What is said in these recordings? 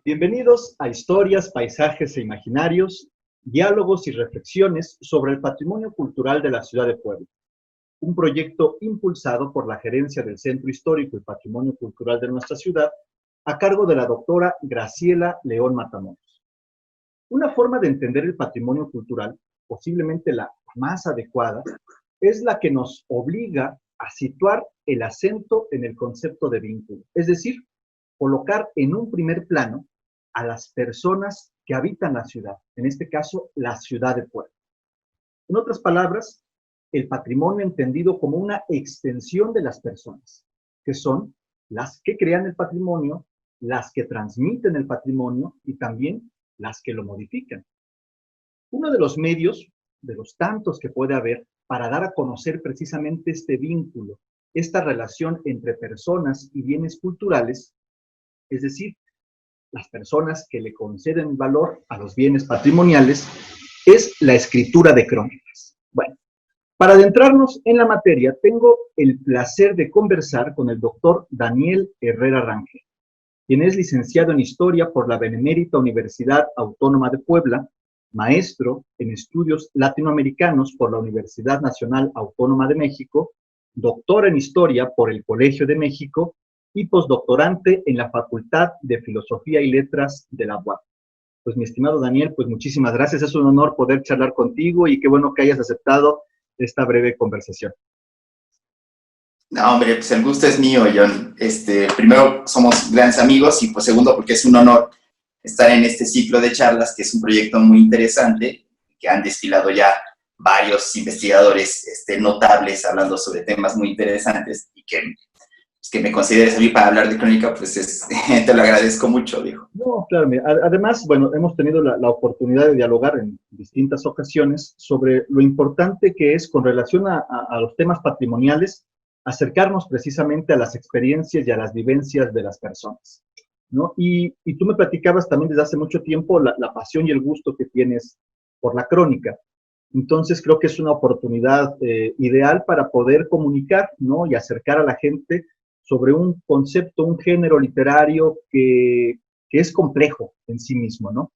Bienvenidos a Historias, Paisajes e Imaginarios, diálogos y reflexiones sobre el patrimonio cultural de la ciudad de Puebla, un proyecto impulsado por la Gerencia del Centro Histórico y Patrimonio Cultural de nuestra ciudad, a cargo de la doctora Graciela León Matamoros. Una forma de entender el patrimonio cultural, posiblemente la más adecuada, es la que nos obliga a situar el acento en el concepto de vínculo, es decir, colocar en un primer plano a las personas que habitan la ciudad, en este caso, la ciudad de Puebla. En otras palabras, el patrimonio entendido como una extensión de las personas, que son las que crean el patrimonio, las que transmiten el patrimonio y también las que lo modifican. Uno de los medios, de los tantos que puede haber, para dar a conocer precisamente este vínculo, esta relación entre personas y bienes culturales, es decir, las personas que le conceden valor a los bienes patrimoniales, es la escritura de crónicas. Bueno, para adentrarnos en la materia, tengo el placer de conversar con el doctor Daniel Herrera Rangel, quien es licenciado en Historia por la Benemérita Universidad Autónoma de Puebla, maestro en Estudios Latinoamericanos por la Universidad Nacional Autónoma de México, doctor en Historia por el Colegio de México y postdoctorante en la Facultad de Filosofía y Letras de la UAP. Pues mi estimado Daniel, pues muchísimas gracias, es un honor poder charlar contigo y qué bueno que hayas aceptado esta breve conversación. No, hombre, pues el gusto es mío, John. Primero, somos grandes amigos y pues segundo, porque es un honor estar en este ciclo de charlas, que es un proyecto muy interesante, que han desfilado ya varios investigadores notables hablando sobre temas muy interesantes y que me consideres a mí para hablar de crónica, pues te lo agradezco mucho, viejo. No, claro, además, bueno, hemos tenido la oportunidad de dialogar en distintas ocasiones sobre lo importante que es con relación a los temas patrimoniales, acercarnos precisamente a las experiencias y a las vivencias de las personas, ¿no? Y tú me platicabas también desde hace mucho tiempo la pasión y el gusto que tienes por la crónica. Entonces creo que es una oportunidad ideal para poder comunicar, ¿no? Y acercar a la gente sobre un concepto, un género literario que es complejo en sí mismo, ¿no?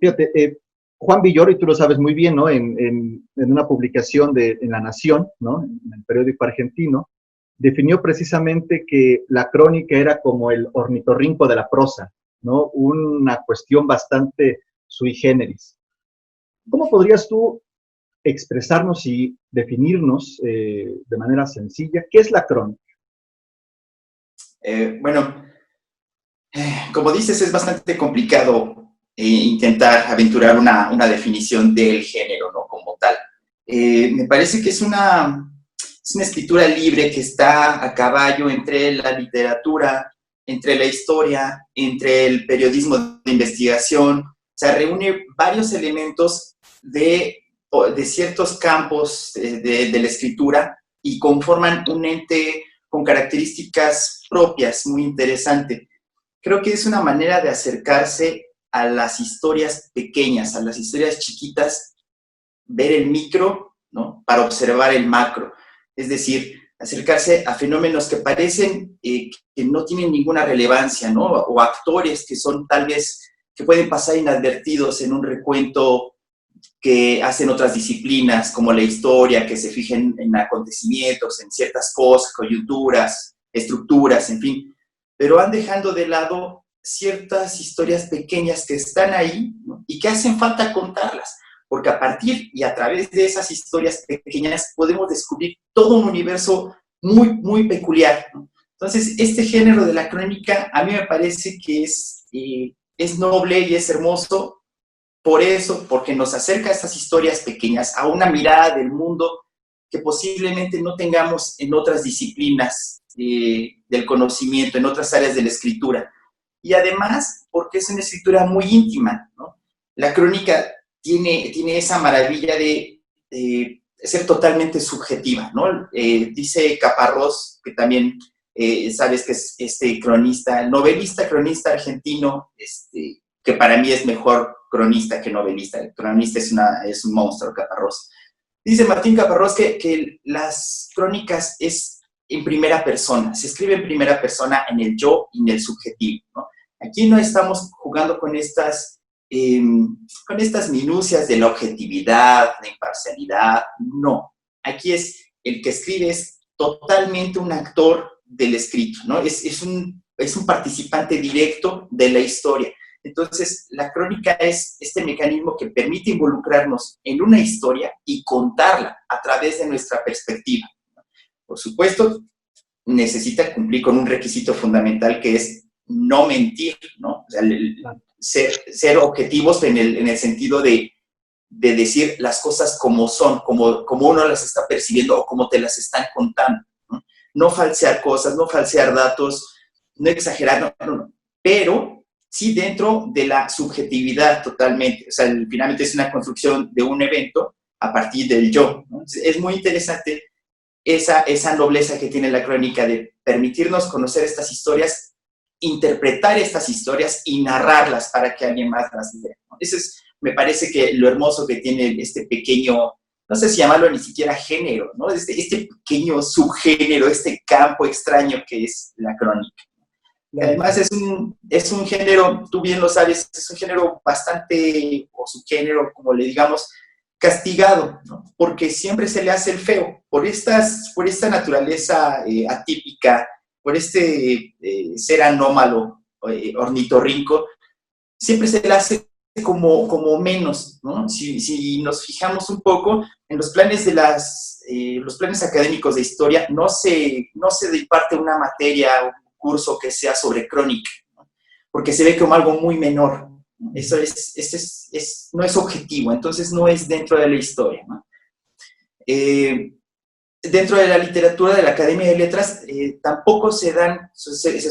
Fíjate, Juan Villoro, y tú lo sabes muy bien, ¿no? En una publicación en La Nación, ¿no? En el periódico argentino, definió precisamente que la crónica era como el ornitorrinco de la prosa, ¿no? Una cuestión bastante sui generis. ¿Cómo podrías tú expresarnos y definirnos de manera sencilla qué es la crónica? Como dices, es bastante complicado intentar aventurar una definición del género, ¿no? Como tal. Me parece que es una escritura libre que está a caballo entre la literatura, entre la historia, entre el periodismo de investigación. O sea, reúne varios elementos de ciertos campos de la escritura y conforman un ente con características propias muy interesante. Creo que es una manera de acercarse a las historias pequeñas, a las historias chiquitas, ver el micro, ¿no? Para observar el macro. Es decir, acercarse a fenómenos que parecen que no tienen ninguna relevancia, ¿no? O actores que son tal vez, que pueden pasar inadvertidos en un recuento que hacen otras disciplinas, como la historia, que se fijen en acontecimientos, en ciertas cosas, coyunturas, estructuras, en fin, pero van dejando de lado ciertas historias pequeñas que están ahí, ¿no? Y que hacen falta contarlas, porque a partir y a través de esas historias pequeñas podemos descubrir todo un universo muy, muy peculiar, ¿no? Entonces, este género de la crónica a mí me parece que es noble y es hermoso, por eso, porque nos acerca a estas historias pequeñas, a una mirada del mundo que posiblemente no tengamos en otras disciplinas del conocimiento, en otras áreas de la escritura. Y además, porque es una escritura muy íntima, ¿no? La crónica tiene esa maravilla de ser totalmente subjetiva, ¿no? Dice Caparrós, que también sabes que es cronista, novelista, cronista argentino, que para mí es mejor cronista que novelista. El cronista es un monstruo, Caparrós. Dice Martín Caparrós que las crónicas es en primera persona, se escribe en primera persona en el yo y en el subjetivo, ¿no? Aquí no estamos jugando con estas minucias de la objetividad, de imparcialidad, no. Aquí el que escribe es totalmente un actor del escrito, ¿no? Es un participante directo de la historia. Entonces, la crónica es este mecanismo que permite involucrarnos en una historia y contarla a través de nuestra perspectiva. Por supuesto, necesita cumplir con un requisito fundamental que es no mentir, ¿no? O sea, ser objetivos en el sentido de decir las cosas como son, como uno las está percibiendo o como te las están contando, ¿no? No falsear cosas, no falsear datos, no exagerar, no. Pero sí dentro de la subjetividad totalmente. O sea, finalmente es una construcción de un evento a partir del yo, ¿no? Es muy interesante esa nobleza que tiene la crónica de permitirnos conocer estas historias, interpretar estas historias y narrarlas para que alguien más las lea, ¿no? Eso me parece que lo hermoso que tiene este pequeño, no sé si llamarlo ni siquiera género, ¿no? Este pequeño subgénero, este campo extraño que es la crónica. Además es un género, tú bien lo sabes, es un género bastante, o subgénero, como le digamos, castigado, ¿no? Porque siempre se le hace el feo, por esta naturaleza atípica, por este ser anómalo, ornitorrinco, siempre se le hace como menos, ¿no? Si nos fijamos un poco en los planes los planes académicos de historia, no se imparte una materia, un curso que sea sobre crónica, ¿no? Porque se ve como algo muy menor. Eso no es objetivo, entonces no es dentro de la historia, ¿no? Dentro de la literatura de la Academia de Letras tampoco se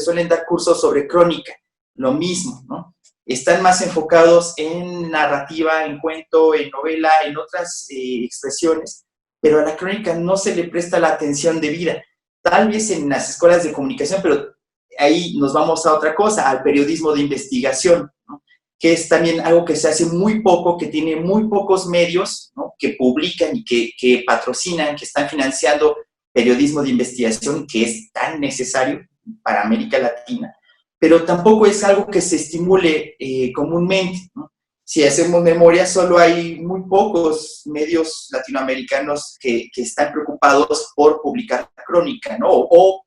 suelen dar cursos sobre crónica, lo mismo, ¿no? Están más enfocados en narrativa, en cuento, en novela, en otras expresiones, pero a la crónica no se le presta la atención debida. Tal vez en las escuelas de comunicación, pero ahí nos vamos a otra cosa, al periodismo de investigación, ¿no? Que es también algo que se hace muy poco, que tiene muy pocos medios, ¿no? Que publican y que patrocinan, que están financiando periodismo de investigación, que es tan necesario para América Latina, pero tampoco es algo que se estimule comúnmente, ¿no? Si hacemos memoria, solo hay muy pocos medios latinoamericanos que están preocupados por publicar crónica, ¿no? O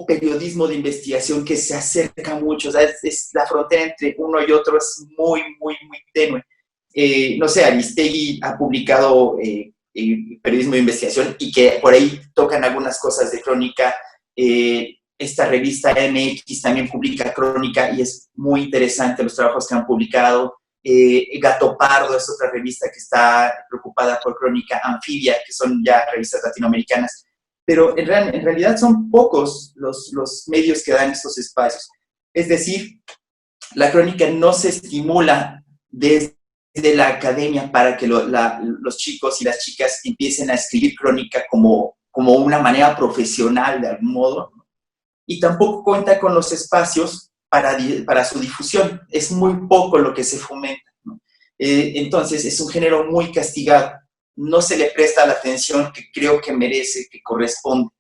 periodismo de investigación que se acerca mucho. O sea, la frontera entre uno y otro es muy, muy, muy tenue. No sé, Aristegui ha publicado periodismo de investigación y que por ahí tocan algunas cosas de crónica. Esta revista MX también publica crónica y es muy interesante los trabajos que han publicado. Gato Pardo es otra revista que está preocupada por crónica. Anfibia, que son ya revistas latinoamericanas. Pero en realidad son pocos los medios que dan estos espacios. Es decir, la crónica no se estimula desde la academia para que los chicos y las chicas empiecen a escribir crónica como una manera profesional de algún modo, ¿no? Y tampoco cuenta con los espacios para su difusión. Es muy poco lo que se fomenta, ¿no? Entonces es un género muy castigado. No se le presta la atención que creo que merece, que corresponde.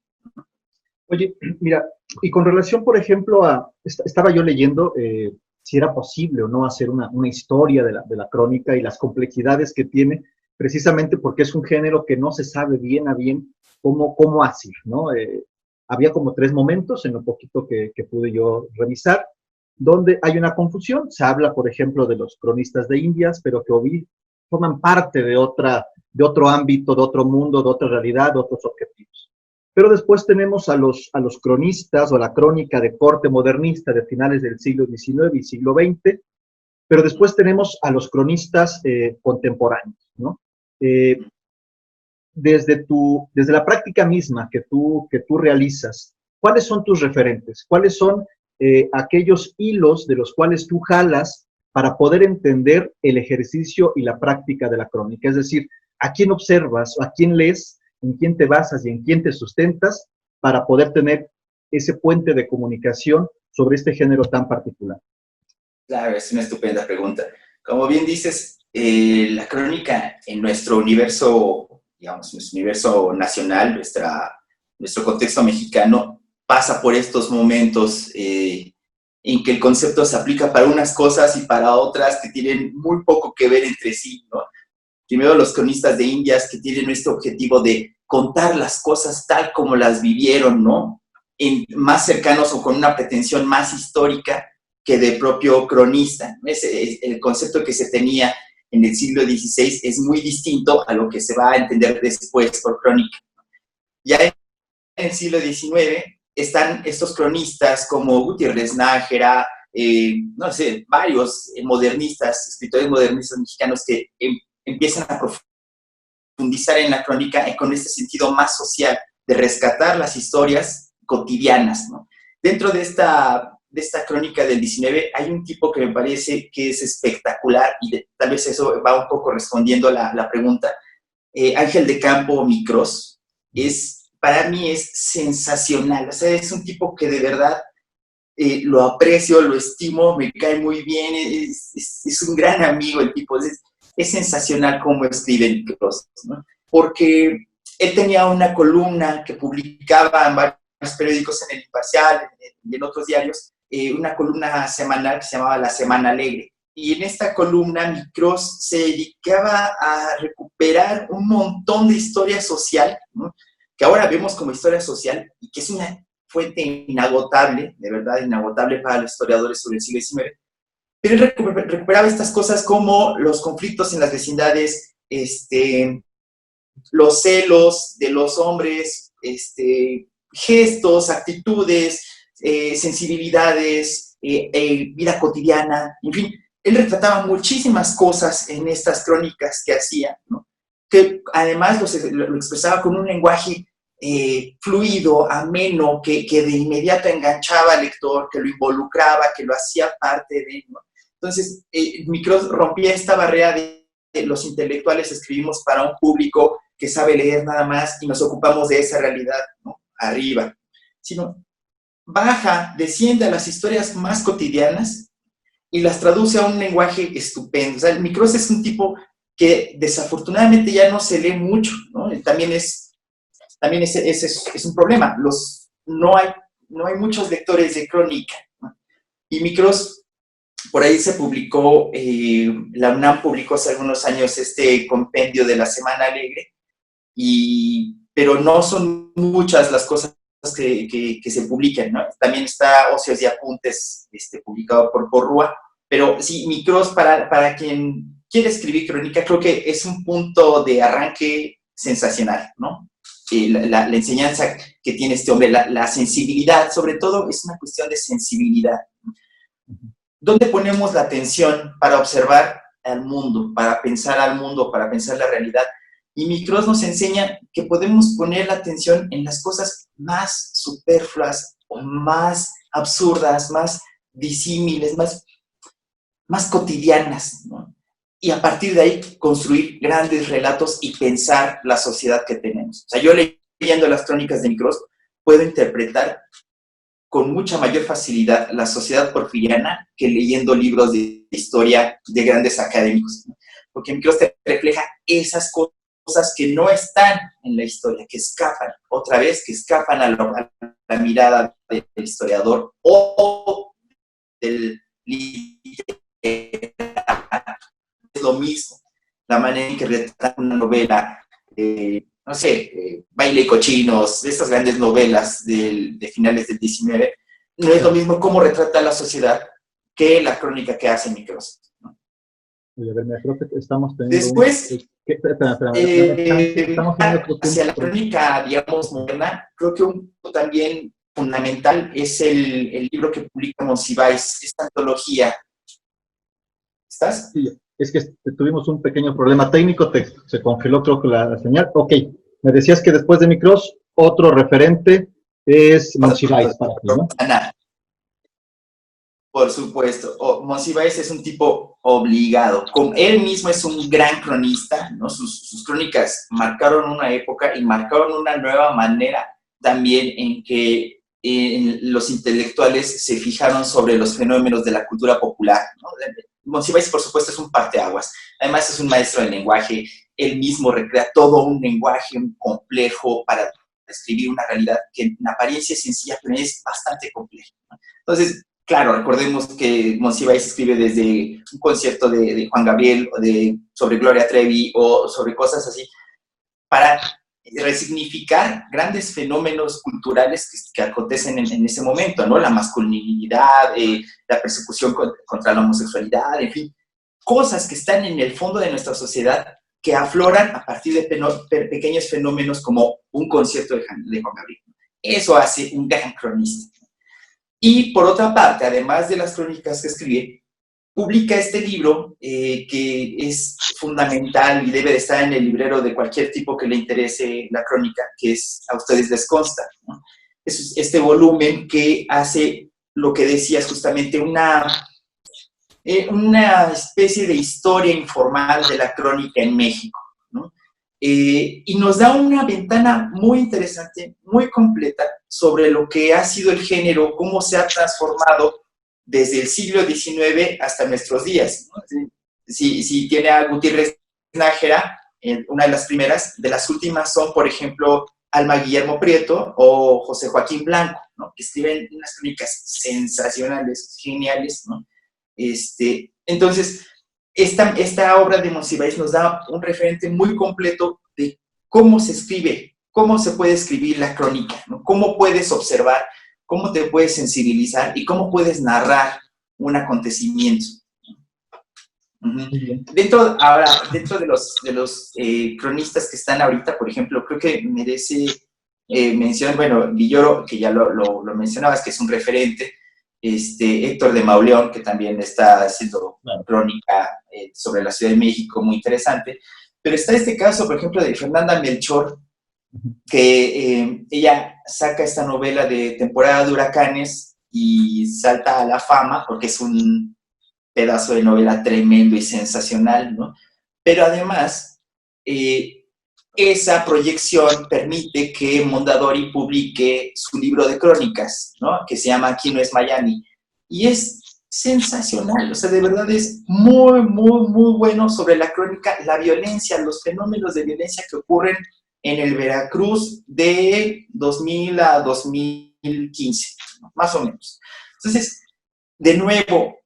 Oye, mira, y con relación, por ejemplo, estaba yo leyendo si era posible o no hacer una historia de la crónica y las complejidades que tiene, precisamente porque es un género que no se sabe bien a bien cómo hacer, ¿no? Había como 3 momentos en lo poquito que pude yo revisar, donde hay una confusión. Se habla, por ejemplo, de los cronistas de Indias, pero que forman parte de otro ámbito, de otro mundo, de otra realidad, de otros objetivos. Pero después tenemos a los cronistas o la crónica de corte modernista de finales del siglo XIX y siglo XX, pero después tenemos a los cronistas contemporáneos, ¿no? Desde la práctica misma que tú realizas, ¿cuáles son tus referentes? ¿Cuáles son aquellos hilos de los cuales tú jalas para poder entender el ejercicio y la práctica de la crónica? Es decir, ¿a quién observas, a quién lees, en quién te basas y en quién te sustentas para poder tener ese puente de comunicación sobre este género tan particular? Claro, es una estupenda pregunta. Como bien dices, la crónica en nuestro universo, digamos, nuestro universo nacional, nuestro contexto mexicano, pasa por estos momentos en que el concepto se aplica para unas cosas y para otras que tienen muy poco que ver entre sí, ¿no? Primero los cronistas de Indias, que tienen este objetivo de contar las cosas tal como las vivieron, ¿no? Más cercanos o con una pretensión más histórica que de propio cronista. El concepto que se tenía en el siglo XVI es muy distinto a lo que se va a entender después por crónica. Ya en el siglo XIX están estos cronistas como Gutiérrez Nájera, no sé, varios modernistas, escritores modernistas mexicanos que empiezan a profundizar en la crónica con este sentido más social de rescatar las historias cotidianas, ¿no? Dentro de esta crónica del 19 hay un tipo que me parece que es espectacular y tal vez eso va un poco respondiendo a la pregunta. Ángel de Campo Micros para mí es sensacional, o sea, es un tipo que de verdad lo aprecio, lo estimo, me cae muy bien, es un gran amigo el tipo, es sensacional cómo escribe Micros, ¿no? Porque él tenía una columna que publicaba en varios periódicos, en El Imparcial y en otros diarios, una columna semanal que se llamaba La Semana Alegre. Y en esta columna Micros se dedicaba a recuperar un montón de historia social, ¿no? Que ahora vemos como historia social y que es una fuente inagotable, de verdad inagotable para los historiadores sobre el siglo XIX. Pero él recuperaba estas cosas como los conflictos en las vecindades, los celos de los hombres, gestos, actitudes, sensibilidades, vida cotidiana, en fin. Él retrataba muchísimas cosas en estas crónicas que hacía, ¿no? Que además lo expresaba con un lenguaje fluido, ameno, que de inmediato enganchaba al lector, que lo involucraba, que lo hacía parte de él, ¿no? Entonces, Micros rompía esta barrera de los intelectuales escribimos para un público que sabe leer nada más y nos ocupamos de esa realidad, ¿no? Arriba. Sino baja, desciende a las historias más cotidianas y las traduce a un lenguaje estupendo. O sea, el Micros es un tipo que desafortunadamente ya no se lee mucho, ¿no? También es un problema. No hay muchos lectores de crónica, ¿no? Y Micros, por ahí se publicó, la UNAM publicó hace algunos años este compendio de La Semana Alegre, pero no son muchas las cosas que se publican, ¿no? También está Ocios y Apuntes, publicado por Porrúa, pero sí, Micros, para quien quiere escribir crónica, creo que es un punto de arranque sensacional, ¿no? La enseñanza que tiene este hombre, la sensibilidad, sobre todo es una cuestión de sensibilidad. ¿Dónde ponemos la atención para observar al mundo, para pensar la realidad? Y Micros nos enseña que podemos poner la atención en las cosas más superfluas o más absurdas, más disímiles, más cotidianas, ¿no? Y a partir de ahí construir grandes relatos y pensar la sociedad que tenemos. O sea, yo leyendo las crónicas de Micros puedo interpretar con mucha mayor facilidad la sociedad porfiriana que leyendo libros de historia de grandes académicos, ¿no? Porque Micros te refleja esas cosas que no están en la historia, que escapan, otra vez, que escapan a la mirada del historiador o del literato. Es lo mismo, la manera en que retrata una novela, no sé, Baile y Cochinos, de estas grandes novelas de finales del 19, no es lo mismo cómo retrata la sociedad que la crónica que hace Micros, ¿no? Oye, a ver, me creo que estamos teniendo después, espera, estamos teniendo hacia la crónica, digamos, moderna, creo que un punto también fundamental es el libro que publica Monsiváis, esta antología. ¿Estás? Sí, es que tuvimos un pequeño problema técnico, se congeló creo que la señal. Ok, me decías que después de Micros, otro referente es Monsiváis para ti, ¿no? Por supuesto. Monsiváis es un tipo obligado. Él mismo es un gran cronista, ¿no? Sus crónicas marcaron una época y marcaron una nueva manera también en que los intelectuales se fijaron sobre los fenómenos de la cultura popular, ¿no? Monsiváis, por supuesto, es un parteaguas. Además, es un maestro del lenguaje. Él mismo recrea todo un lenguaje complejo para describir una realidad que en apariencia es sencilla, pero es bastante compleja, ¿no? Entonces, claro, recordemos que Monsiváis escribe desde un concierto de Juan Gabriel, o sobre Gloria Trevi, o sobre cosas así, para resignificar grandes fenómenos culturales que acontecen en ese momento, ¿no? La masculinidad, la persecución contra la homosexualidad, en fin, cosas que están en el fondo de nuestra sociedad que afloran a partir de pequeños fenómenos como un concierto de Juan Gabriel. Eso hace un gran cronista. Y por otra parte, además de las crónicas que escribe, publica este libro que es fundamental y debe de estar en el librero de cualquier tipo que le interese la crónica, que es A ustedes les consta, ¿no? Es este volumen que hace lo que decías justamente, una especie de historia informal de la crónica en México, ¿no? Y nos da una ventana muy interesante, muy completa, sobre lo que ha sido el género, cómo se ha transformado desde el siglo XIX hasta nuestros días, ¿no? Si tiene a Gutiérrez Nájera, una de las primeras, de las últimas son, por ejemplo, Alma Guillermo Prieto o José Joaquín Blanco, ¿no? Que escriben unas crónicas sensacionales, geniales, ¿no? Entonces, esta obra de Monsiváis nos da un referente muy completo de cómo se escribe, cómo se puede escribir la crónica, ¿no? Cómo puedes observar, cómo te puedes sensibilizar y cómo puedes narrar un acontecimiento. Dentro de los cronistas que están ahorita, por ejemplo, creo que merece mención, bueno, Villoro, que ya lo mencionabas, que es un referente, Héctor de Mauleón, que también está haciendo crónica sobre la Ciudad de México, muy interesante, pero está este caso, por ejemplo, de Fernanda Melchor, que ella saca esta novela de Temporada de Huracanes y salta a la fama, porque es un pedazo de novela tremendo y sensacional, ¿no? Pero además, esa proyección permite que Mondadori publique su libro de crónicas, ¿no? Que se llama Aquí no es Miami. Y es sensacional, o sea, de verdad es muy, muy, muy bueno sobre la crónica, la violencia, los fenómenos de violencia que ocurren en el Veracruz de 2000 a 2015, ¿no? Más o menos. Entonces, de nuevo,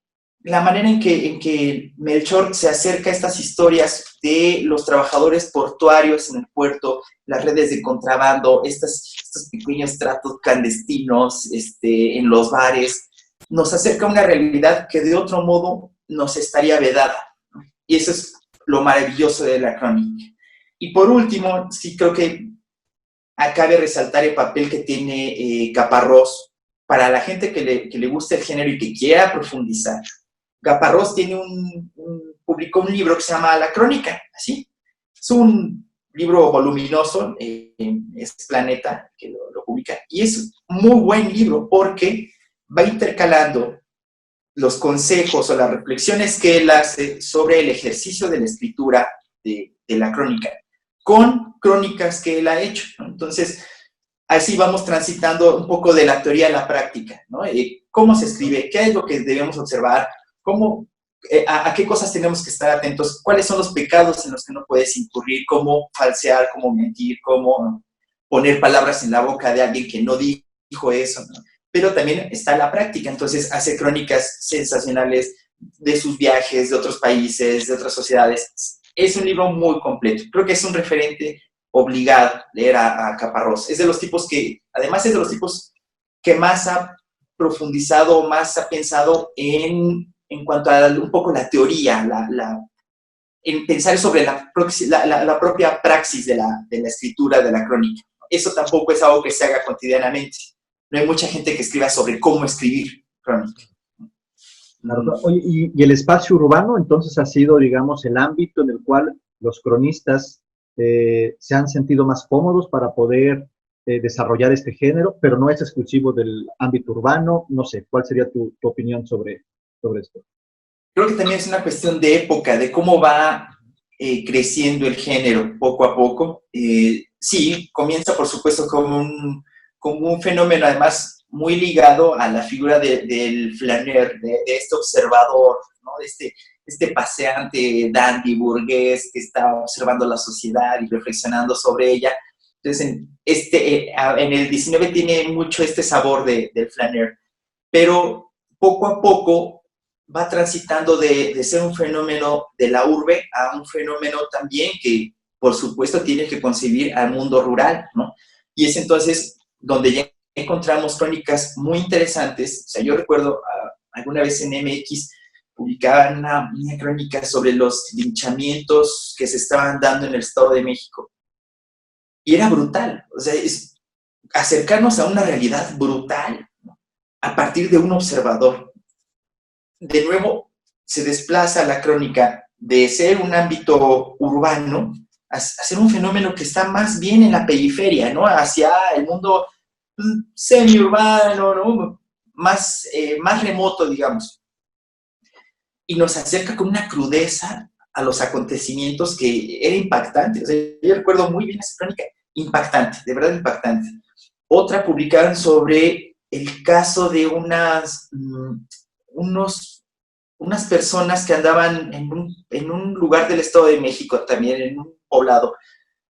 la manera en que Melchor se acerca a estas historias de los trabajadores portuarios en el puerto, las redes de contrabando, estos pequeños tratos clandestinos en los bares, nos acerca a una realidad que de otro modo nos estaría vedada, ¿no? Y eso es lo maravilloso de la crónica. Y por último, sí creo que cabe resaltar el papel que tiene Caparrós para la gente que le gusta el género y que quiera profundizar. Caparrós publicó un libro que se llama La Crónica, así. Es un libro voluminoso, es Planeta que lo publica, y es muy buen libro porque va intercalando los consejos o las reflexiones que él hace sobre el ejercicio de la escritura de la crónica con crónicas que él ha hecho, ¿no? Entonces, así vamos transitando un poco de la teoría a la práctica, ¿no? ¿Cómo se escribe? ¿Qué es lo que debemos observar? ¿A qué cosas tenemos que estar atentos? ¿Cuáles son los pecados en los que no puedes incurrir? ¿Cómo falsear? ¿Cómo mentir? ¿Cómo poner palabras en la boca de alguien que no dijo eso, ¿no? Pero también está la práctica. Entonces hace crónicas sensacionales de sus viajes, de otros países, de otras sociedades. Es un libro muy completo. Creo que es un referente obligado leer a Caparrós. Es de los tipos que, además es de los tipos que más ha profundizado, más ha pensado en cuanto a un poco la teoría, en pensar sobre la propia praxis de la escritura de la crónica. Eso tampoco es algo que se haga cotidianamente. No hay mucha gente que escriba sobre cómo escribir crónica. Claro. Oye, y el espacio urbano entonces ha sido, digamos, el ámbito en el cual los cronistas se han sentido más cómodos para poder desarrollar este género, pero no es exclusivo del ámbito urbano. No sé, ¿cuál sería tu opinión sobre esto? Creo que también es una cuestión de época, de cómo va creciendo el género poco a poco. Sí, comienza por supuesto como un fenómeno además muy ligado a la figura del flaneur, de este observador, ¿no? De este paseante dandy burgués que está observando la sociedad y reflexionando sobre ella. Entonces, en el 19 tiene mucho este sabor del flaneur, pero poco a poco va transitando de ser un fenómeno de la urbe a un fenómeno también que, por supuesto, tiene que concebir al mundo rural, ¿no? Y es entonces donde ya encontramos crónicas muy interesantes. O sea, yo recuerdo alguna vez en MX publicaban una crónica sobre los linchamientos que se estaban dando en el Estado de México. Y era brutal. O sea, es acercarnos a una realidad brutal, ¿no? A partir de un observador. De nuevo, se desplaza la crónica de ser un ámbito urbano a ser un fenómeno que está más bien en la periferia, ¿no? Hacia el mundo semi-urbano, ¿no? Más remoto, digamos. Y nos acerca con una crudeza a los acontecimientos que era impactante. O sea, yo recuerdo muy bien esa crónica, impactante, de verdad impactante. Otra publicaron sobre el caso de unas personas que andaban en un lugar del Estado de México, también en un poblado,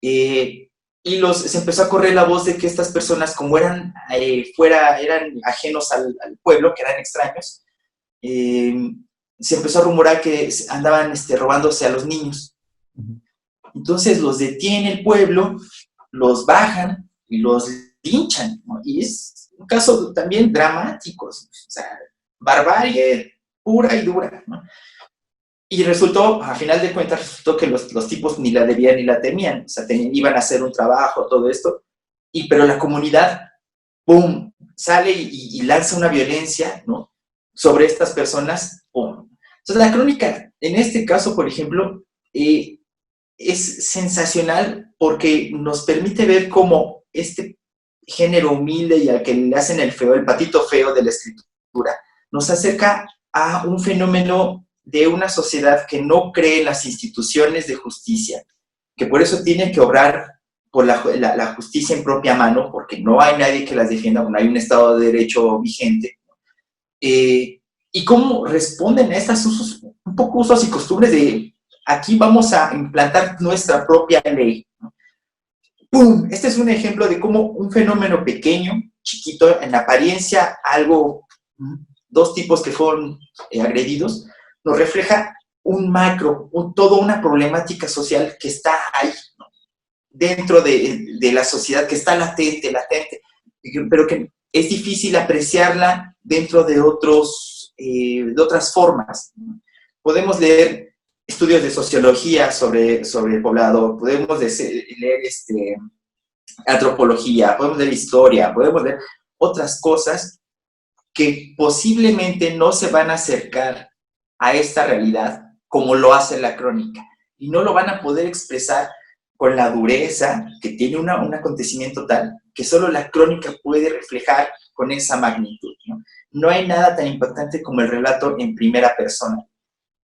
y se empezó a correr la voz de que estas personas, como eran ajenos al pueblo, que eran extraños, se empezó a rumorar que andaban robándose a los niños. Entonces los detiene el pueblo, los bajan y los linchan, ¿no? Y es un caso también dramático, o sea, barbarie pura y dura, ¿no? Y resultó, a final de cuentas, resultó que los tipos ni la debían ni la temían, o sea, iban a hacer un trabajo, todo esto, pero la comunidad, ¡pum!, sale y lanza una violencia, ¿no?, sobre estas personas, ¡pum! Entonces, la crónica, en este caso, por ejemplo, es sensacional porque nos permite ver cómo este género humilde y al que le hacen el patito feo de la escritura, nos acerca a un fenómeno de una sociedad que no cree en las instituciones de justicia, que por eso tiene que obrar por la justicia en propia mano, porque no hay nadie que las defienda, no hay un Estado de Derecho vigente. Y cómo responden a estas un poco usos y costumbres de aquí vamos a implantar nuestra propia ley, ¿no? ¡Pum! Este es un ejemplo de cómo un fenómeno pequeño, chiquito, en apariencia algo, dos tipos que fueron agredidos, nos refleja un macro, toda una problemática social que está ahí, ¿no?, dentro de la sociedad, que está latente, pero que es difícil apreciarla dentro de otras formas, ¿no? Podemos leer estudios de sociología sobre el poblado, podemos leer antropología, podemos leer historia, podemos leer otras cosas que posiblemente no se van a acercar a esta realidad como lo hace la crónica, y no lo van a poder expresar con la dureza que tiene un acontecimiento tal que solo la crónica puede reflejar con esa magnitud, ¿no? No hay nada tan impactante como el relato en primera persona.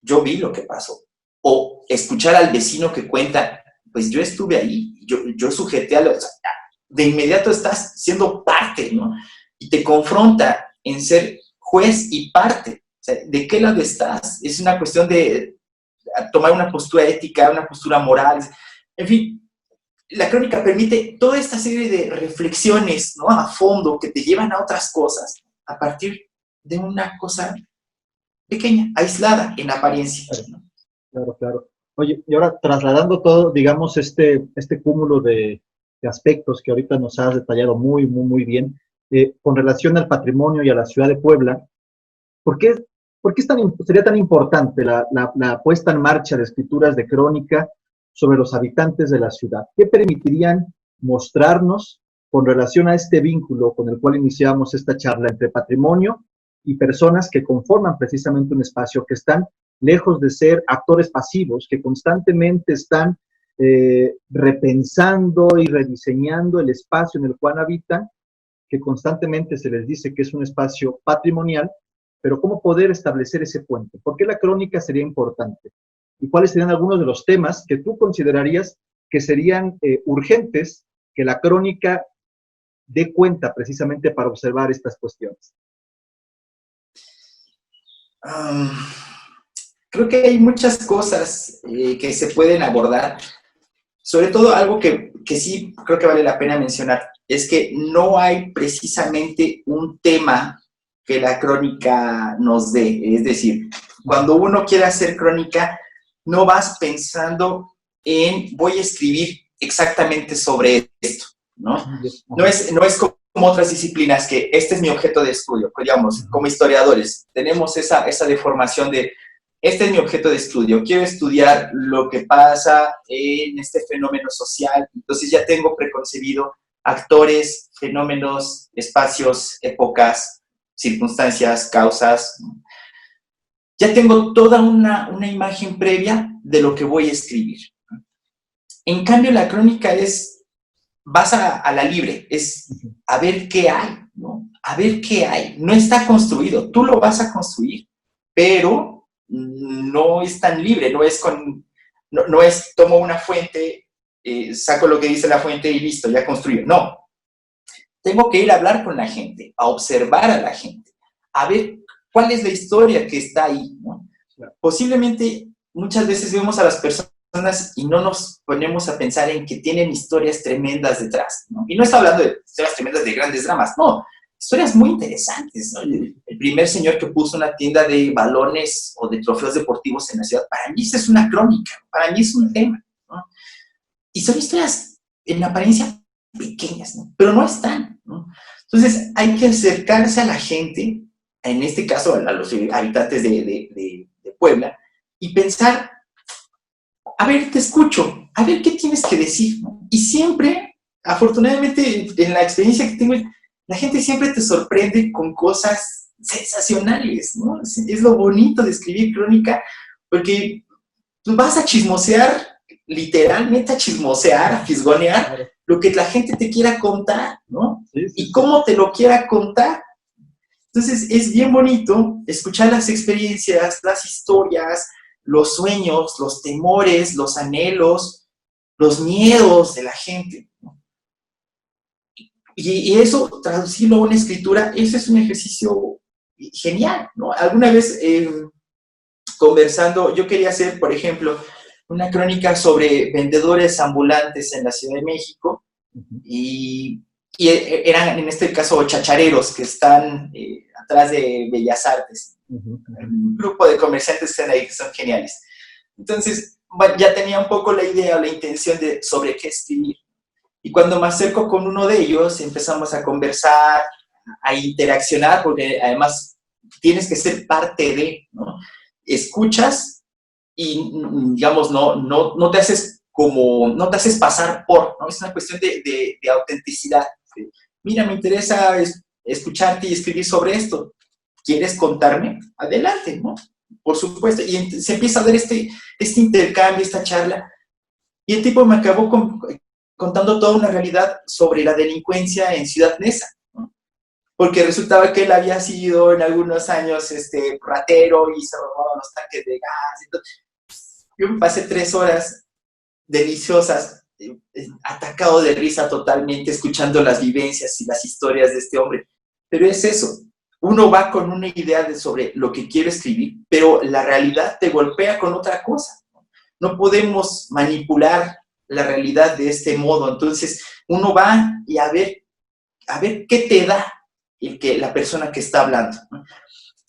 Yo vi lo que pasó. O escuchar al vecino que cuenta, pues yo estuve ahí, yo sujeté o sea, de inmediato estás siendo parte, ¿no? Y te confronta en ser juez y parte. O sea, ¿de qué lado estás? Es una cuestión de tomar una postura ética, una postura moral. En fin, la crónica permite toda esta serie de reflexiones, ¿no?, a fondo, que te llevan a otras cosas a partir de una cosa pequeña, aislada en apariencia, ¿no? Claro, claro. Oye, y ahora trasladando todo, digamos, este cúmulo de aspectos que ahorita nos has detallado muy, muy, muy bien, con relación al patrimonio y a la ciudad de Puebla, ¿por qué sería tan importante la puesta en marcha de escrituras de crónica sobre los habitantes de la ciudad? ¿Qué permitirían mostrarnos con relación a este vínculo con el cual iniciamos esta charla entre patrimonio y personas que conforman precisamente un espacio, que están lejos de ser actores pasivos, que constantemente están repensando y rediseñando el espacio en el cual habitan, que constantemente se les dice que es un espacio patrimonial, pero cómo poder establecer ese puente? ¿Por qué la crónica sería importante? ¿Y cuáles serían algunos de los temas que tú considerarías que serían urgentes que la crónica dé cuenta precisamente para observar estas cuestiones? Creo que hay muchas cosas que se pueden abordar. Sobre todo algo que sí creo que vale la pena mencionar es que no hay precisamente un tema que la crónica nos dé. Es decir, cuando uno quiere hacer crónica, no vas pensando en voy a escribir exactamente sobre esto, ¿no? No es como otras disciplinas que este es mi objeto de estudio. Digamos, como historiadores, tenemos esa deformación de este es mi objeto de estudio, quiero estudiar lo que pasa en este fenómeno social, entonces ya tengo preconcebido actores, fenómenos, espacios, épocas, circunstancias, causas. Ya tengo toda una imagen previa de lo que voy a escribir. En cambio, la crónica vas a la libre, es a ver qué hay, ¿no? A ver qué hay. No está construido, tú lo vas a construir, pero no es tan libre, no es tomo una fuente, saco lo que dice la fuente y listo, ya construyo. No, tengo que ir a hablar con la gente, a observar a la gente, a ver cuál es la historia que está ahí, ¿no? Posiblemente muchas veces vemos a las personas y no nos ponemos a pensar en que tienen historias tremendas detrás, ¿no? Y no está hablando de historias tremendas de grandes dramas, no, historias muy interesantes, ¿no? El primer señor que puso una tienda de balones o de trofeos deportivos en la ciudad, para mí esa es una crónica, para mí es un tema, ¿no? Y son historias en apariencia pequeñas, ¿no? Pero no están, ¿no? Entonces hay que acercarse a la gente, en este caso a los habitantes de Puebla, y pensar, a ver, te escucho, a ver qué tienes que decir, ¿no? Y siempre, afortunadamente, en la experiencia que tengo, la gente siempre te sorprende con cosas sensacionales, ¿no? Es lo bonito de escribir crónica, porque tú vas a chismosear, literalmente a chismosear, a fisgonear, lo que la gente te quiera contar, ¿no? Sí, sí, y cómo te lo quiera contar. Entonces, es bien bonito escuchar las experiencias, las historias, los sueños, los temores, los anhelos, los miedos de la gente, ¿no? Y eso, traducirlo a una escritura, ese es un ejercicio genial, ¿no? Alguna vez, conversando, yo quería hacer, por ejemplo, una crónica sobre vendedores ambulantes en la Ciudad de México, y eran, en este caso, chachareros que están atrás de Bellas Artes. Un grupo de comerciantes que están ahí que son geniales. Entonces, ya tenía un poco la idea o la intención de sobre qué escribir. Y cuando me acerco con uno de ellos, empezamos a conversar, a interaccionar, porque además tienes que ser parte de, ¿no? Escuchas y, digamos, no te haces no te haces pasar por, ¿no? Es una cuestión de autenticidad. Mira, me interesa escucharte y escribir sobre esto. ¿Quieres contarme? Adelante, ¿no? Por supuesto. Y se empieza a ver este intercambio, esta charla. Y el tipo me acabó contando toda una realidad sobre la delincuencia en Ciudad Neza, ¿no? Porque resultaba que él había sido en algunos años ratero y se robaba los tanques de gas. Entonces, yo me pasé 3 horas deliciosas, atacado de risa totalmente, escuchando las vivencias y las historias de este hombre. Pero es eso, uno va con una idea sobre lo que quiere escribir, pero la realidad te golpea con otra cosa. No podemos manipular la realidad de este modo. Entonces, uno va y a ver qué te da la persona que está hablando, ¿no?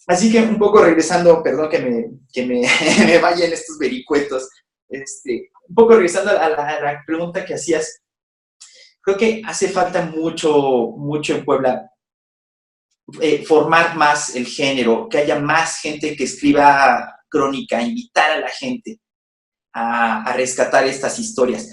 Así que un poco regresando, perdón que me vaya en estos vericuetos, un poco regresando a la pregunta que hacías, creo que hace falta mucho en Puebla formar más el género, que haya más gente que escriba crónica, invitar a la gente a rescatar estas historias.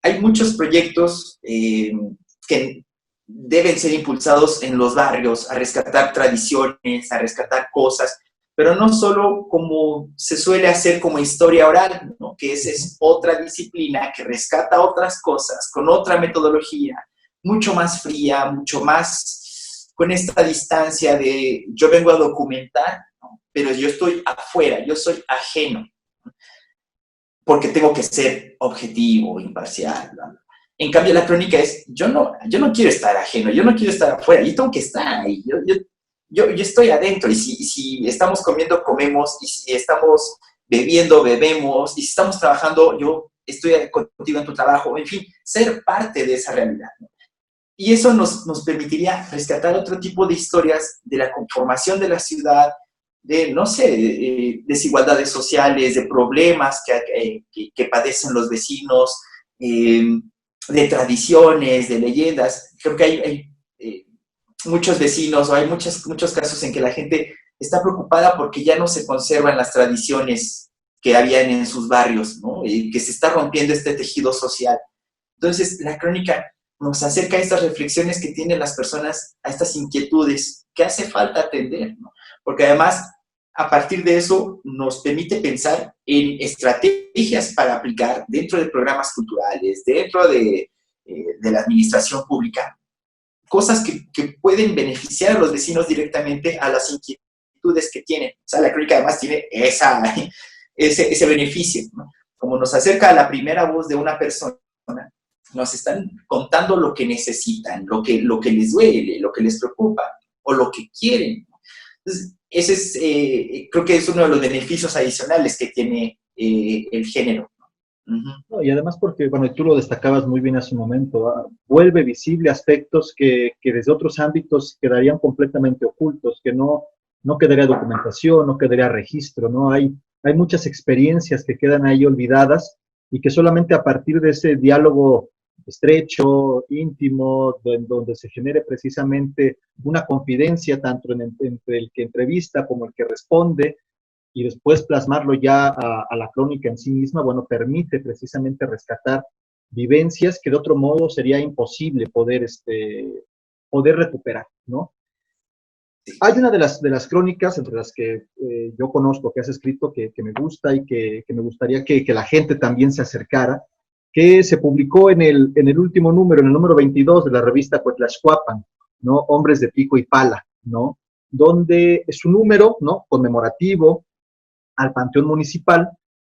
Hay muchos proyectos que deben ser impulsados en los barrios, a rescatar tradiciones, a rescatar cosas, pero no solo como se suele hacer como historia oral, ¿no? Que es otra disciplina que rescata otras cosas con otra metodología, mucho más fría, mucho más con esta distancia de yo vengo a documentar, ¿no? Pero yo estoy afuera, yo soy ajeno, porque tengo que ser objetivo, imparcial, ¿no? En cambio, la crónica es, yo no quiero estar ajeno, yo no quiero estar afuera, yo tengo que estar ahí, yo estoy adentro, y si estamos comiendo, comemos, y si estamos bebiendo, bebemos, y si estamos trabajando, yo estoy contigo en tu trabajo, en fin, ser parte de esa realidad, ¿no? Y eso nos permitiría rescatar otro tipo de historias de la conformación de la ciudad, de, no sé, desigualdades sociales, de problemas que padecen los vecinos, de tradiciones, de leyendas. Creo que hay muchos vecinos, o hay muchos casos en que la gente está preocupada porque ya no se conservan las tradiciones que habían en sus barrios, ¿no? Que se está rompiendo este tejido social. Entonces, la crónica nos acerca a estas reflexiones que tienen las personas, a estas inquietudes que hace falta atender, ¿no? Porque además, a partir de eso, nos permite pensar en estrategias para aplicar dentro de programas culturales, dentro de la administración pública, cosas que pueden beneficiar a los vecinos directamente a las inquietudes que tienen. O sea, la crónica además tiene ese beneficio, ¿no? Como nos acerca a la primera voz de una persona, nos están contando lo que necesitan, lo que les duele, lo que les preocupa o lo que quieren. Entonces, ese es, creo que es uno de los beneficios adicionales que tiene el género. No, y además porque, bueno, y tú lo destacabas muy bien hace un momento, vuelve visible aspectos que desde otros ámbitos quedarían completamente ocultos, que no quedaría documentación, no quedaría registro, ¿no? Hay muchas experiencias que quedan ahí olvidadas y que solamente a partir de ese diálogo estrecho, íntimo, donde se genere precisamente una confidencia tanto entre el que entrevista como el que responde, y después plasmarlo ya a la crónica en sí misma, bueno, permite precisamente rescatar vivencias que de otro modo sería imposible poder recuperar, ¿no? Hay una de las crónicas entre las que yo conozco, que has escrito, que me gusta y que me gustaría que la gente también se acercara, que se publicó en el último número, en el número 22 de la revista Cuetlaxcuapan, ¿no? Hombres de pico y pala, ¿no? Donde es un número, ¿no? Conmemorativo al Panteón Municipal,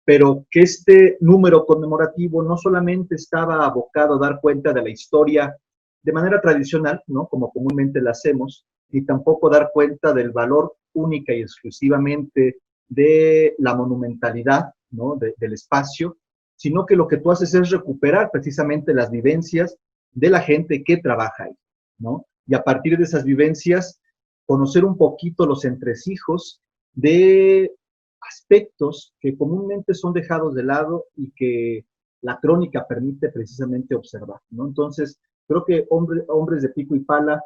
pero que este número conmemorativo no solamente estaba abocado a dar cuenta de la historia de manera tradicional, ¿no? Como comúnmente la hacemos, ni tampoco dar cuenta del valor única y exclusivamente de la monumentalidad, ¿no? Del espacio, sino que lo que tú haces es recuperar precisamente las vivencias de la gente que trabaja ahí, ¿no? Y a partir de esas vivencias, conocer un poquito los entresijos de aspectos que comúnmente son dejados de lado y que la crónica permite precisamente observar, ¿no? Entonces, creo que Hombres de Pico y Pala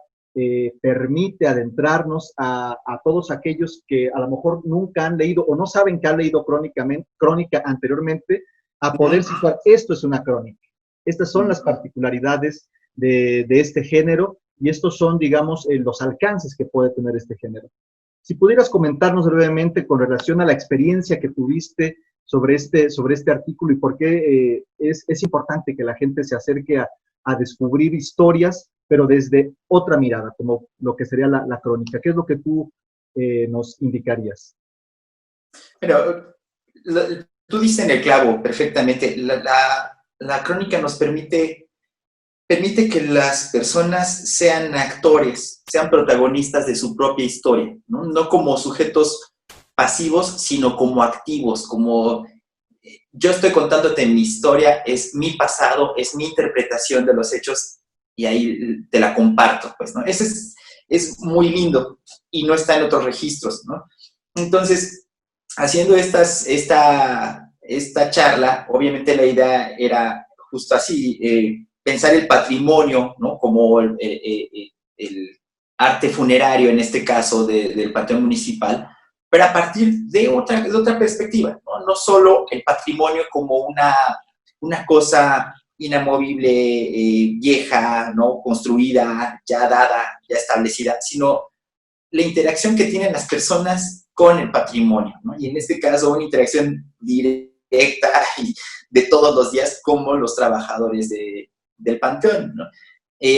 permite adentrarnos a todos aquellos que a lo mejor nunca han leído o no saben que han leído crónica anteriormente, a poder situar, esto es una crónica. Estas son las particularidades de este género y estos son, digamos, los alcances que puede tener este género. Si pudieras comentarnos brevemente con relación a la experiencia que tuviste sobre este artículo y por qué es importante que la gente se acerque a descubrir historias, pero desde otra mirada, como lo que sería la crónica. ¿Qué es lo que tú nos indicarías? Pero tú dices en el clavo perfectamente. La crónica nos permite que las personas sean actores, sean protagonistas de su propia historia, ¿no? No como sujetos pasivos, sino como activos, como yo estoy contándote mi historia, es mi pasado, es mi interpretación de los hechos y ahí te la comparto, pues, ¿no? Eso es muy lindo y no está en otros registros, ¿no? Entonces, haciendo esta charla, obviamente la idea era justo así, pensar el patrimonio, ¿no? Como el arte funerario, en este caso, del Panteón Municipal, pero a partir de otra perspectiva, ¿no? No solo el patrimonio como una cosa inamovible, vieja, ¿no? Construida, ya dada, ya establecida, sino la interacción que tienen las personas con el patrimonio, ¿no? Y en este caso, una interacción directa y de todos los días como los trabajadores del Panteón, ¿no?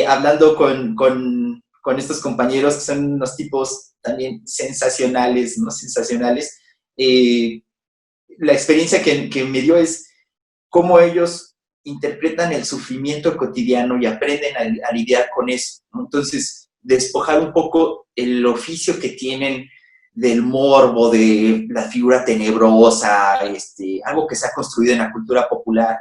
Hablando con estos compañeros que son unos tipos también sensacionales, ¿no? Sensacionales. La experiencia que me dio es cómo ellos interpretan el sufrimiento cotidiano y aprenden a lidiar con eso, ¿no? Entonces, despojar un poco el oficio que tienen del morbo, de la figura tenebrosa, algo que se ha construido en la cultura popular,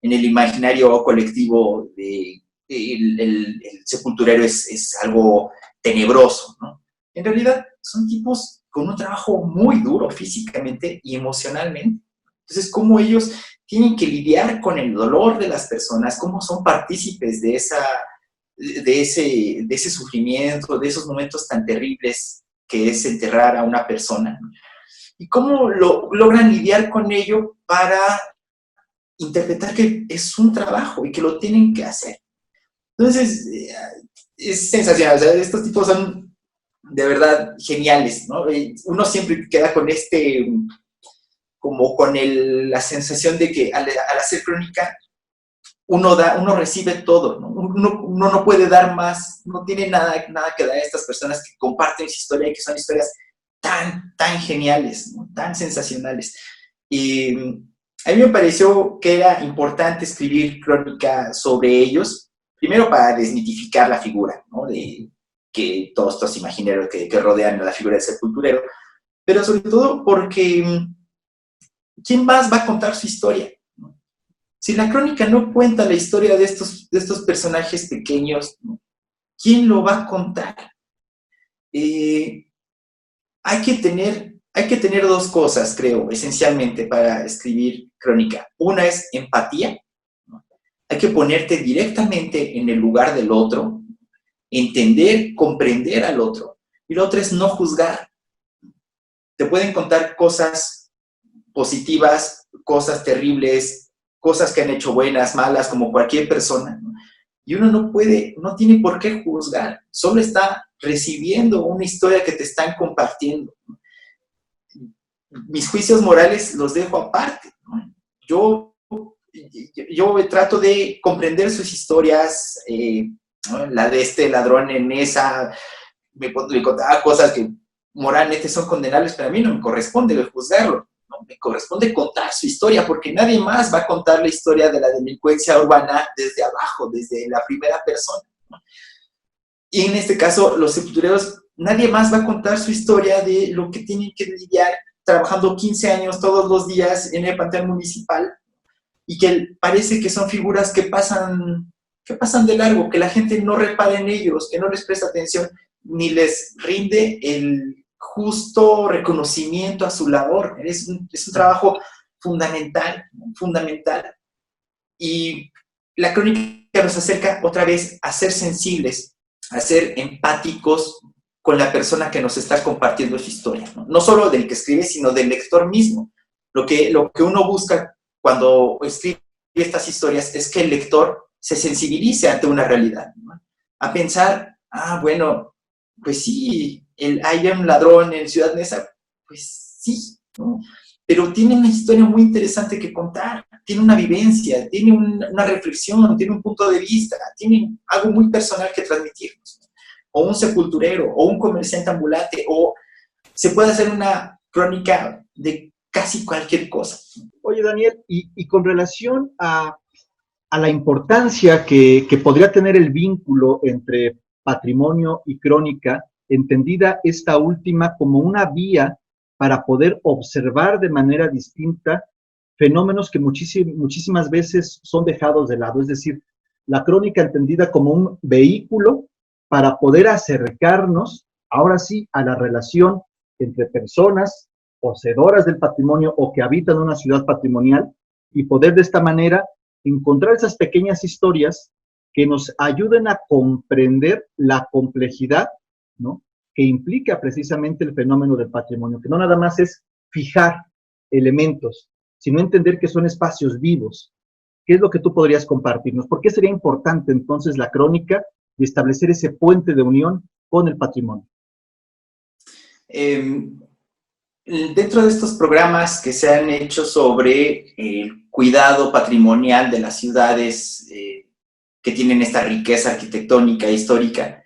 en el imaginario colectivo de el sepulturero es algo tenebroso, ¿no? En realidad son tipos con un trabajo muy duro físicamente y emocionalmente. Entonces, cómo ellos tienen que lidiar con el dolor de las personas, cómo son partícipes de ese sufrimiento, de esos momentos tan terribles que es enterrar a una persona, ¿no? Y cómo logran lidiar con ello para interpretar que es un trabajo y que lo tienen que hacer. Entonces, es sensacional. O sea, estos tipos son de verdad geniales, ¿no? Uno siempre queda con como con la sensación de que al hacer crónica, uno recibe todo, ¿no? Uno no puede dar más, no tiene nada que dar a estas personas que comparten su historia y que son historias tan geniales, ¿no? Tan sensacionales. Y a mí me pareció que era importante escribir crónica sobre ellos, primero para desmitificar la figura, ¿no? De que todos estos imaginarios que rodean a la figura del sepulturero, pero sobre todo porque ¿quién más va a contar su historia? Si la crónica no cuenta la historia de estos personajes pequeños, ¿quién lo va a contar? Hay que tener dos cosas, creo, esencialmente para escribir crónica. Una es empatía, ¿no? Hay que ponerte directamente en el lugar del otro, entender, comprender al otro. Y la otra es no juzgar. Te pueden contar cosas positivas, cosas terribles, cosas que han hecho buenas, malas, como cualquier persona, ¿no? Y uno no tiene por qué juzgar, solo está recibiendo una historia que te están compartiendo. Mis juicios morales los dejo aparte, ¿no? Yo trato de comprender sus historias, ¿no? La de este ladrón en esa, me contaba cosas que moralmente son condenables, pero a mí no me corresponde juzgarlo, ¿no? Me corresponde contar su historia, porque nadie más va a contar la historia de la delincuencia urbana desde abajo, desde la primera persona, ¿no? Y en este caso, los sepultureros, nadie más va a contar su historia de lo que tienen que lidiar trabajando 15 años todos los días en el panteón municipal, y que parece que son figuras que pasan de largo, que la gente no repara en ellos, que no les presta atención, ni les rinde el justo reconocimiento a su labor. Es un trabajo fundamental. Y la crónica nos acerca otra vez a ser sensibles, a ser empáticos con la persona que nos está compartiendo su historia, ¿no? No solo del que escribe, sino del lector mismo. Lo que uno busca cuando escribe estas historias es que el lector se sensibilice ante una realidad, ¿no? A pensar, bueno, pues sí, hay un ladrón en Ciudad Neza, pues sí, ¿no? Pero tiene una historia muy interesante que contar, tiene una vivencia, tiene una reflexión, tiene un punto de vista, tiene algo muy personal que transmitirnos, ¿no? O un sepulturero, o un comerciante ambulante, o se puede hacer una crónica de casi cualquier cosa. Oye, Daniel, y con relación a la importancia que podría tener el vínculo entre patrimonio y crónica, entendida esta última como una vía para poder observar de manera distinta fenómenos que muchísimas veces son dejados de lado, es decir, la crónica entendida como un vehículo para poder acercarnos, ahora sí, a la relación entre personas poseedoras del patrimonio o que habitan una ciudad patrimonial y poder de esta manera encontrar esas pequeñas historias que nos ayuden a comprender la complejidad, ¿no?, que implica precisamente el fenómeno del patrimonio, que no nada más es fijar elementos, sino entender que son espacios vivos. ¿Qué es lo que tú podrías compartirnos? ¿Por qué sería importante entonces la crónica y establecer ese puente de unión con el patrimonio? Dentro de estos programas que se han hecho sobre el cuidado patrimonial de las ciudades que tienen esta riqueza arquitectónica e histórica,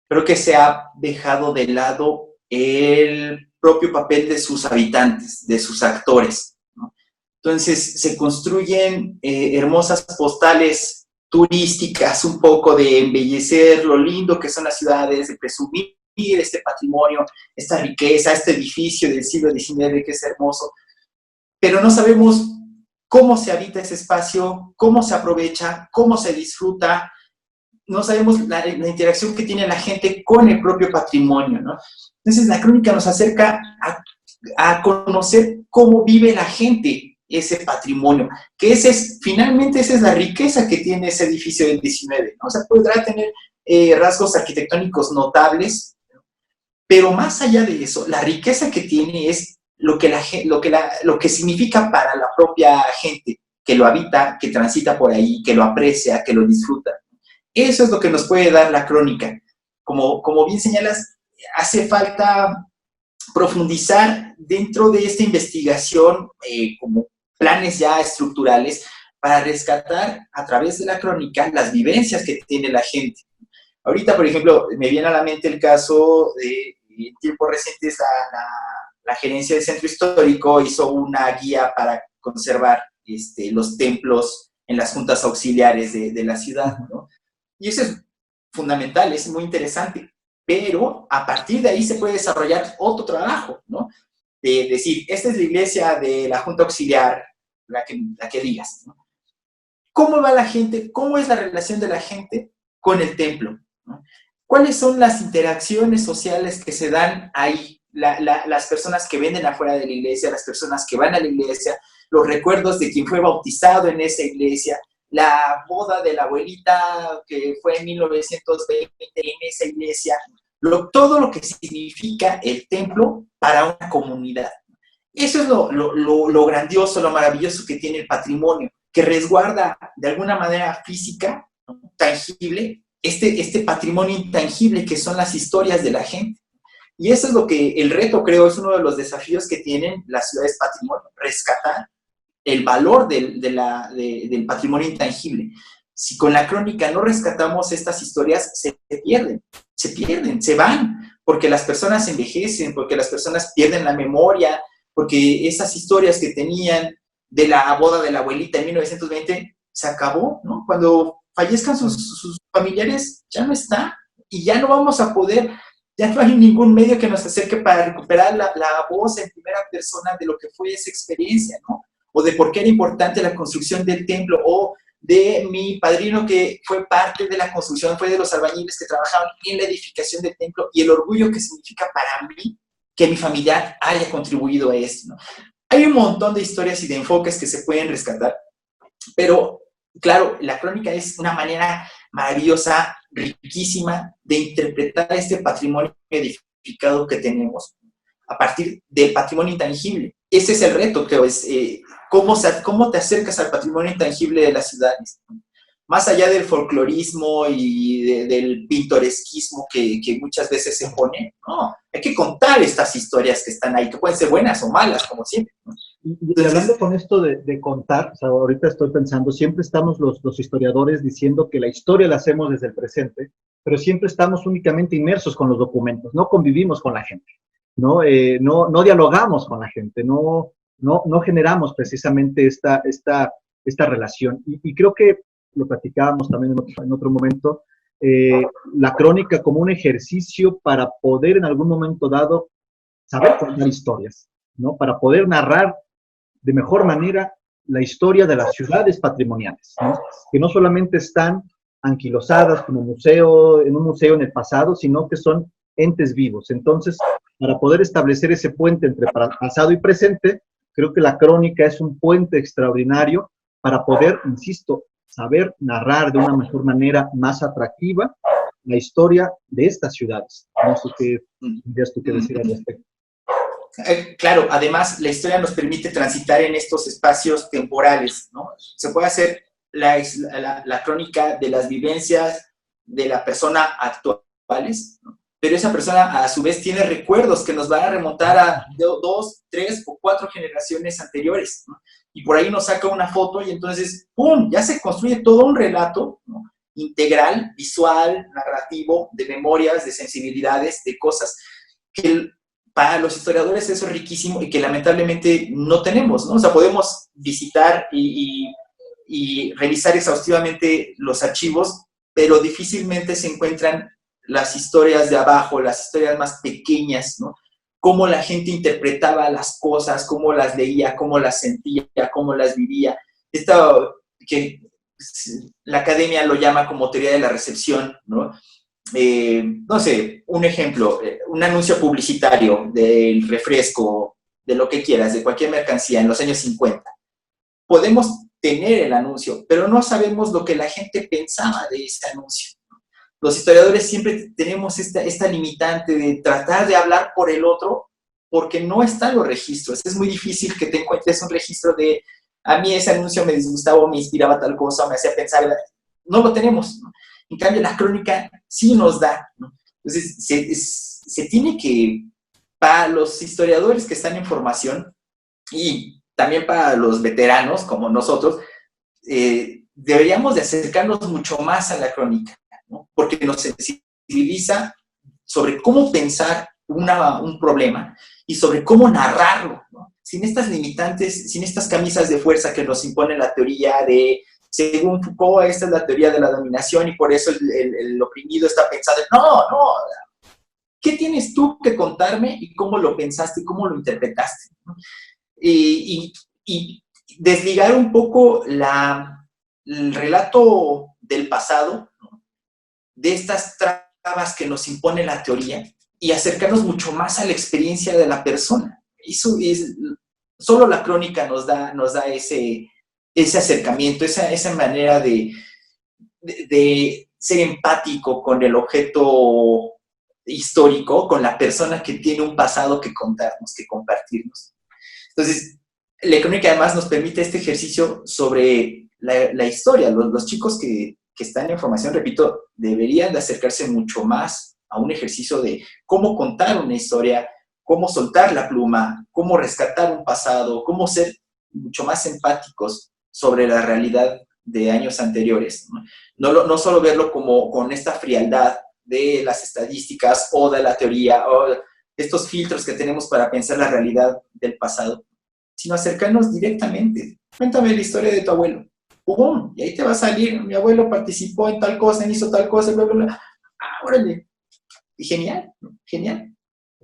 creo que se ha dejado de lado el propio papel de sus habitantes, de sus actores, ¿no? Entonces se construyen hermosas postales turísticas, un poco de embellecer lo lindo que son las ciudades, de presumir este patrimonio, esta riqueza, este edificio del siglo XIX que es hermoso, pero no sabemos cómo se habita ese espacio, cómo se aprovecha, cómo se disfruta, no sabemos la interacción que tiene la gente con el propio patrimonio, ¿no? Entonces, la crónica nos acerca a conocer cómo vive la gente ese patrimonio, que finalmente esa es la riqueza que tiene ese edificio del 19, ¿no? O sea, podrá tener rasgos arquitectónicos notables, pero más allá de eso, la riqueza que tiene es lo que significa para la propia gente que lo habita, que transita por ahí, que lo aprecia, que lo disfruta. Eso es lo que nos puede dar la crónica. Como bien señalas, hace falta profundizar dentro de esta investigación como planes ya estructurales para rescatar a través de la crónica las vivencias que tiene la gente. Ahorita, por ejemplo, me viene a la mente el caso de, en tiempos recientes, la gerencia del centro histórico hizo una guía para conservar los templos en las juntas auxiliares de la ciudad, ¿no? Y eso es fundamental, es muy interesante, pero a partir de ahí se puede desarrollar otro trabajo, ¿no? De decir, esta es la iglesia de la junta auxiliar, la que digas, ¿no? ¿Cómo va la gente? ¿Cómo es la relación de la gente con el templo, ¿no? ¿Cuáles son las interacciones sociales que se dan ahí? Las personas que venden afuera de la iglesia, las personas que van a la iglesia, los recuerdos de quien fue bautizado en esa iglesia, la boda de la abuelita que fue en 1920 en esa iglesia, todo lo que significa el templo para una comunidad. Eso es lo grandioso, lo maravilloso que tiene el patrimonio, que resguarda de alguna manera física, tangible, este patrimonio intangible que son las historias de la gente. Y eso es lo que el reto, creo, es uno de los desafíos que tienen las ciudades patrimonio, rescatar el valor del patrimonio intangible. Si con la crónica no rescatamos estas historias, se pierden, se van, porque las personas envejecen, porque las personas pierden la memoria, porque esas historias que tenían de la boda de la abuelita en 1920 se acabó, ¿no? Cuando fallezcan sus familiares, ya no está, y ya no vamos a poder, ya no hay ningún medio que nos acerque para recuperar la voz en primera persona de lo que fue esa experiencia, ¿no? O de por qué era importante la construcción del templo, o de mi padrino que fue parte de la construcción, fue de los albañiles que trabajaban en la edificación del templo, y el orgullo que significa para mí que mi familiar haya contribuido a esto, ¿no? Hay un montón de historias y de enfoques que se pueden rescatar, pero claro, la crónica es una manera maravillosa, riquísima, de interpretar este patrimonio edificado que tenemos a partir del patrimonio intangible. Ese es el reto, creo, es cómo te acercas al patrimonio intangible de las ciudades, más allá del folclorismo y del pintoresquismo que muchas veces se pone. No, hay que contar estas historias que están ahí, que pueden ser buenas o malas, como siempre, ¿no? Y hablando con esto de contar, o sea, ahorita estoy pensando, siempre estamos los historiadores diciendo que la historia la hacemos desde el presente, pero siempre estamos únicamente inmersos con los documentos, no convivimos con la gente, no, no dialogamos con la gente, no generamos precisamente esta relación. Y creo que lo platicábamos también en otro momento, la crónica como un ejercicio para poder en algún momento dado saber contar historias, ¿no? Para poder narrar de mejor manera la historia de las ciudades patrimoniales, ¿no? Que no solamente están anquilosadas como museo, en un museo en el pasado, sino que son entes vivos. Entonces, para poder establecer ese puente entre pasado y presente, creo que la crónica es un puente extraordinario para poder, insisto, saber narrar de una mejor manera, más atractiva, la historia de estas ciudades. No sé qué tendrías tú que decir al respecto. Claro, además la historia nos permite transitar en estos espacios temporales, ¿no? Se puede hacer la crónica de las vivencias de la persona actuales, ¿no? Pero esa persona a su vez tiene recuerdos que nos van a remontar a 2, 3 o 4 generaciones anteriores, ¿no? Y por ahí nos saca una foto y entonces, ¡pum!, ya se construye todo un relato, ¿no?, integral, visual, narrativo, de memorias, de sensibilidades, de cosas que para los historiadores eso es riquísimo y que lamentablemente no tenemos, ¿no? O sea, podemos visitar y revisar exhaustivamente los archivos, pero difícilmente se encuentran las historias de abajo, las historias más pequeñas, ¿no? Cómo la gente interpretaba las cosas, cómo las leía, cómo las sentía, cómo las vivía. Esto que la academia lo llama como teoría de la recepción, ¿no? No sé, un ejemplo, un anuncio publicitario del refresco, de lo que quieras, de cualquier mercancía en los años 50. Podemos tener el anuncio, pero no sabemos lo que la gente pensaba de ese anuncio. Los historiadores siempre tenemos esta limitante de tratar de hablar por el otro porque no están los registros. Es muy difícil que te encuentres un registro de a mí ese anuncio me disgustaba, me inspiraba tal cosa, me hacía pensar. No lo tenemos, ¿no? En cambio, la crónica sí nos da, ¿no? Entonces, se tiene que, para los historiadores que están en formación y también para los veteranos como nosotros, deberíamos de acercarnos mucho más a la crónica, ¿no? Porque nos sensibiliza sobre cómo pensar un problema y sobre cómo narrarlo, ¿no? Sin estas limitantes, sin estas camisas de fuerza que nos impone la teoría de, según Foucault, esta es la teoría de la dominación y por eso el oprimido está pensando, no, ¿qué tienes tú que contarme y cómo lo pensaste y cómo lo interpretaste, ¿no? Y desligar un poco el relato del pasado, ¿no? De estas trabas que nos impone la teoría y acercarnos mucho más a la experiencia de la persona. Eso es, solo la crónica nos da ese acercamiento, esa manera de ser empático con el objeto histórico, con la persona que tiene un pasado que contarnos, que compartirnos. Entonces, la crónica además nos permite este ejercicio sobre la historia. Los chicos que están en formación, repito, deberían de acercarse mucho más a un ejercicio de cómo contar una historia, cómo soltar la pluma, cómo rescatar un pasado, cómo ser mucho más empáticos sobre la realidad de años anteriores. No solo verlo como con esta frialdad de las estadísticas o de la teoría o estos filtros que tenemos para pensar la realidad del pasado, sino acercarnos directamente. Cuéntame la historia de tu abuelo. ¡Pum! Y ahí te va a salir, mi abuelo participó en tal cosa, hizo tal cosa, bla, bla, bla. ¡Órale! Y genial, genial.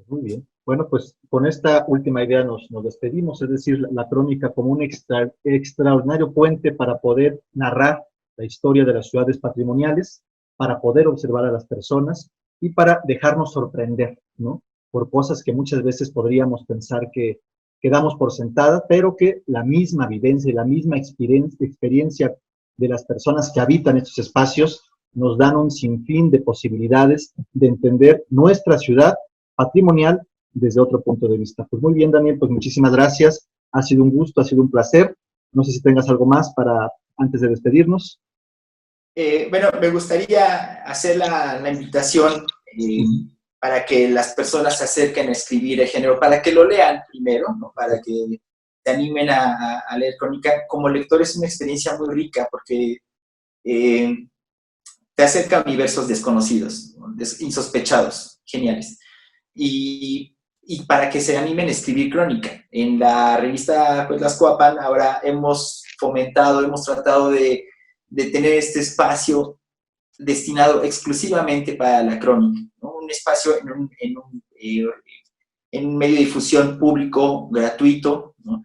Muy bien. Bueno, pues con esta última idea nos despedimos, es decir, la crónica como un extraordinario puente para poder narrar la historia de las ciudades patrimoniales, para poder observar a las personas y para dejarnos sorprender, ¿no? Por cosas que muchas veces podríamos pensar que quedamos por sentada, pero que la misma vivencia y la misma experiencia de las personas que habitan estos espacios nos dan un sinfín de posibilidades de entender nuestra ciudad patrimonial desde otro punto de vista. Pues muy bien, Daniel, pues muchísimas gracias. Ha sido un gusto, ha sido un placer. No sé si tengas algo más para antes de despedirnos. Bueno, me gustaría hacer la invitación para que las personas se acerquen a escribir el género, para que lo lean primero, ¿no? Para que se animen a leer crónica. Como lector es una experiencia muy rica porque te acerca a universos desconocidos, ¿no? Insospechados, geniales. Y para que se animen a escribir crónica. En la revista pues, Las Coapan ahora hemos fomentado, hemos tratado de tener este espacio destinado exclusivamente para la crónica, ¿no? Un espacio en un medio de difusión público, gratuito, ¿no?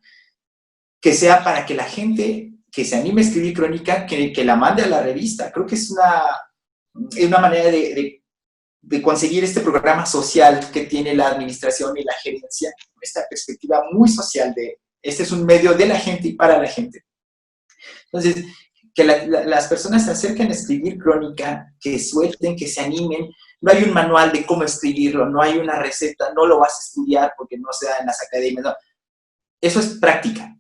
Que sea para que la gente que se anime a escribir crónica, que la mande a la revista. Creo que es una manera de conseguir este programa social que tiene la administración y la gerencia, esta perspectiva muy social de este es un medio de la gente y para la gente. Entonces, que las personas se acerquen a escribir crónica, que suelten, que se animen. No hay un manual de cómo escribirlo, no hay una receta, no lo vas a estudiar porque no se da en las academias. No. Eso es práctica.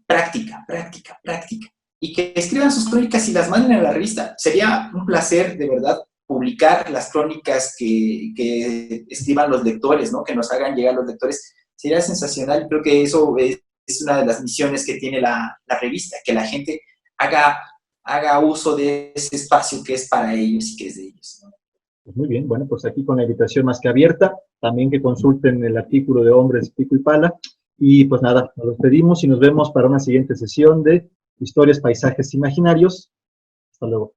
Y que escriban sus crónicas y las manden a la revista. Sería un placer, de verdad, publicar las crónicas que escriban los lectores, ¿no? Que nos hagan llegar los lectores. Sería sensacional. Creo que eso es una de las misiones que tiene la revista, que la gente haga uso de ese espacio que es para ellos y que es de ellos, ¿no? Pues muy bien, bueno, pues aquí con la invitación más que abierta, también que consulten el artículo de Hombres, Pico y Pala, y pues nada, nos despedimos y nos vemos para una siguiente sesión de Historias, Paisajes Imaginarios. Hasta luego.